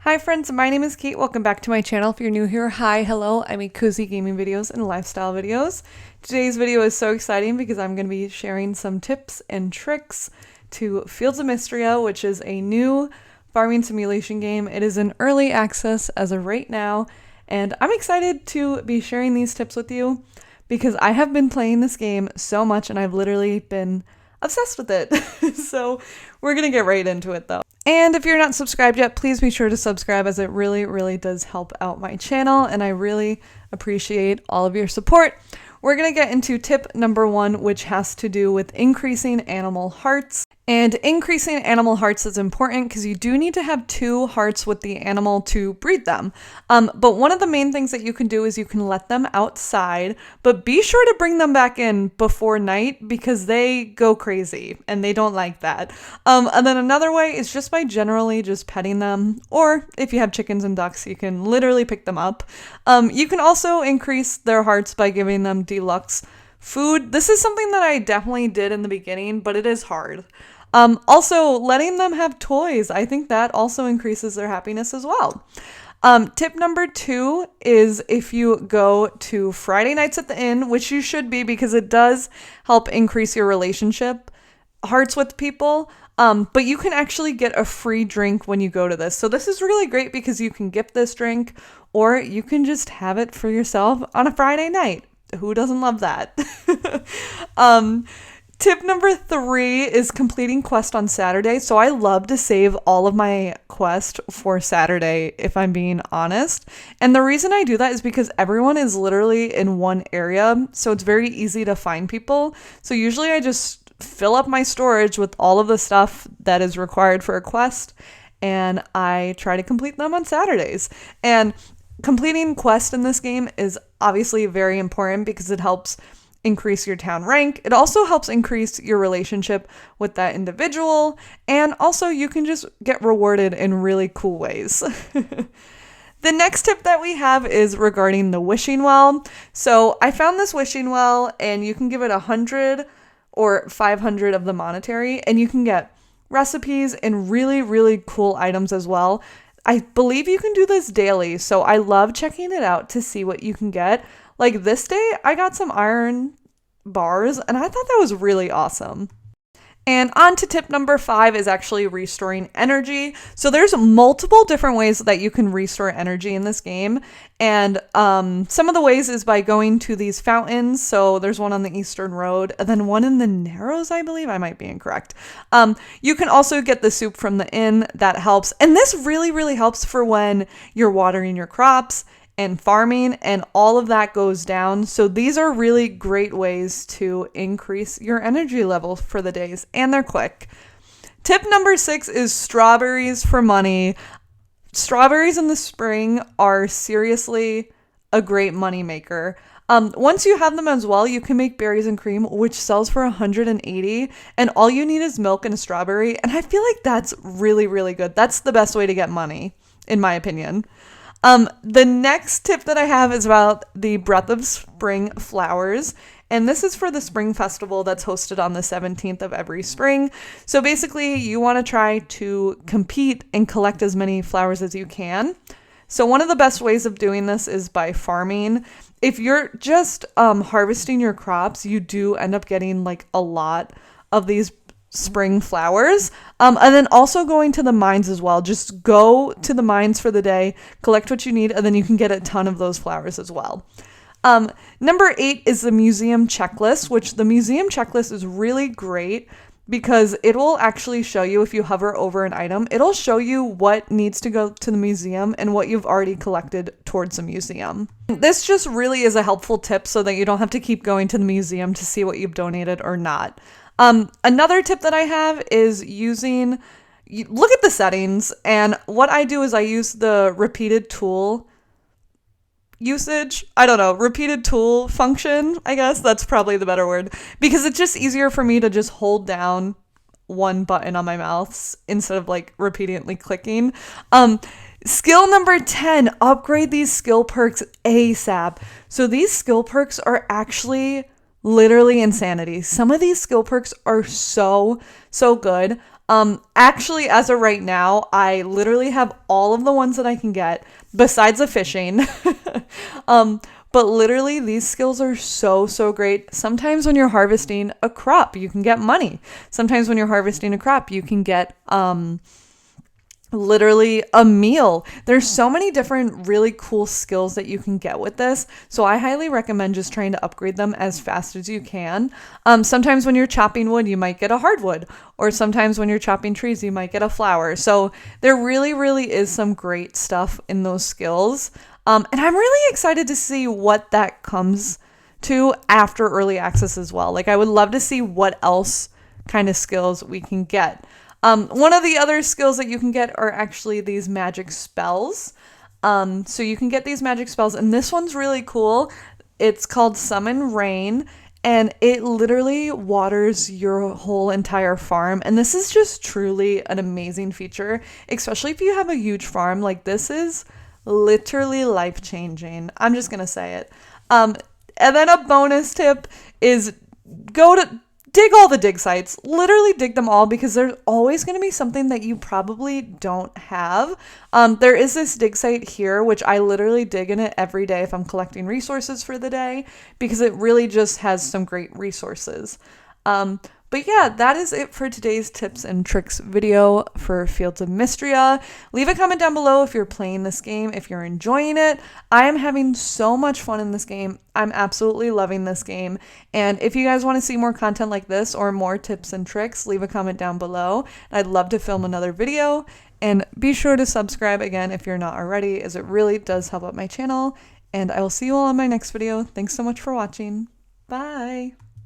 Hi friends, my name is Kate. Welcome back to my channel. If you're new here, hi, hello. I make cozy gaming videos and lifestyle videos. Today's video is so exciting because I'm going to be sharing some tips and tricks to Fields of Mistria, which is a new farming simulation game. It is in early access as of right now, and I'm excited to be sharing these tips with you because I have been playing this game so much and I've literally been obsessed with it. So we're going to get right into it though. And if you're not subscribed yet, please be sure to subscribe as it really does help out my channel and I really appreciate all of your support. We're going to get into tip number 1, which has to do with increasing animal hearts. And increasing animal hearts is important because you do need to have 2 hearts with the animal to breed them. But one of the main things that you can do is you can let them outside, but be sure to bring them back in before night because they go crazy and they don't like that. And then another way is just by generally just petting them, or if you have chickens and ducks, you can literally pick them up. You can also increase their hearts by giving them deluxe food. This is something that I definitely did in the beginning, but it is hard. Also, letting them have toys, I think that also increases their happiness as well. Tip number 2 is if you go to Friday nights at the inn, which you should be because it does help increase your relationship hearts with people. But you can actually get a free drink when you go to this. So this is really great because you can gift this drink or you can just have it for yourself on a Friday night. Who doesn't love that? Tip number 3 is completing quest on Saturday. So I love to save all of my quest for Saturday, if I'm being honest. And the reason I do that is because everyone is literally in one area. So it's very easy to find people. So usually I just fill up my storage with all of the stuff that is required for a quest. And I try to complete them on Saturdays. And completing quest in this game is obviously very important because it helps increase your town rank. It also helps increase your relationship with that individual, and also you can just get rewarded in really cool ways. The next tip that we have is regarding the wishing well. So I found this wishing well and you can give it 100 or 500 of the monetary and you can get recipes and really cool items as well. I believe you can do this daily, so I love checking it out to see what you can get. Like this day, I got some iron bars, and I thought that was really awesome. And on to tip number 5 is actually restoring energy. So there's multiple different ways that you can restore energy in this game. And some of the ways is by going to these fountains. So there's one on the Eastern Road and then one in the Narrows, I believe. I might be incorrect. You can also get the soup from the inn. That helps. And this really helps for when you're watering your crops and farming and all of that goes down. So these are really great ways to increase your energy level for the days, and they're quick. Tip number 6 is strawberries for money. Strawberries in the spring are seriously a great money maker. Once you have them as well, you can make berries and cream, which sells for 180, and all you need is milk and a strawberry. And I feel like that's really good. That's the best way to get money, in my opinion. The next tip that I have is about the Breath of Spring flowers. And this is for the spring festival that's hosted on the 17th of every spring. So basically you want to try to compete and collect as many flowers as you can. So one of the best ways of doing this is by farming. If you're just harvesting your crops, you do end up getting like a lot of these spring flowers, and then also going to the mines as well. Just go to the mines for the day, collect what you need, and then you can get a ton of those flowers as well. Number 8 is the museum checklist, which the museum checklist is really great because it will actually show you, if you hover over an item, it'll show you what needs to go to the museum and what you've already collected towards the museum. This just really is a helpful tip so that you don't have to keep going to the museum to see what you've donated or not. Another tip that I have is look at the settings, and what I do is I use the repeated tool function, I guess that's probably the better word, because it's just easier for me to just hold down one button on my mouse instead of like repeatedly clicking. Skill number 10, upgrade these skill perks ASAP. So these skill perks are actually literally insanity. Some of these skill perks are so good. Actually, as of right now, I literally have all of the ones that I can get besides the fishing. um, but literally, these skills are so, so great. Sometimes when you're harvesting a crop, you can get money. Sometimes when you're harvesting a crop, you can get literally a meal. There's so many different really cool skills that you can get with this. So I highly recommend just trying to upgrade them as fast as you can. Sometimes when you're chopping wood, you might get a hardwood, or sometimes when you're chopping trees, you might get a flower. So there really, really is some great stuff in those skills. And I'm really excited to see what that comes to after early access as well. Like I would love to see what else kind of skills we can get. One of the other skills that you can get are actually these magic spells. So you can get these magic spells, and this one's really cool. It's called Summon Rain, and it literally waters your whole entire farm. And this is just truly an amazing feature, especially if you have a huge farm. Like this is literally life-changing. I'm just gonna say it. And then a bonus tip is go to dig all the dig sites, literally dig them all, because there's always going to be something that you probably don't have. There is this dig site here, which I literally dig in it every day if I'm collecting resources for the day, because it really just has some great resources. But yeah, that is it for today's tips and tricks video for Fields of Mistria. Leave a comment down below if you're playing this game, if you're enjoying it. I am having so much fun in this game. I'm absolutely loving this game. And if you guys want to see more content like this or more tips and tricks, leave a comment down below. I'd love to film another video. And be sure to subscribe again if you're not already, as it really does help out my channel. And I will see you all on my next video. Thanks so much for watching. Bye!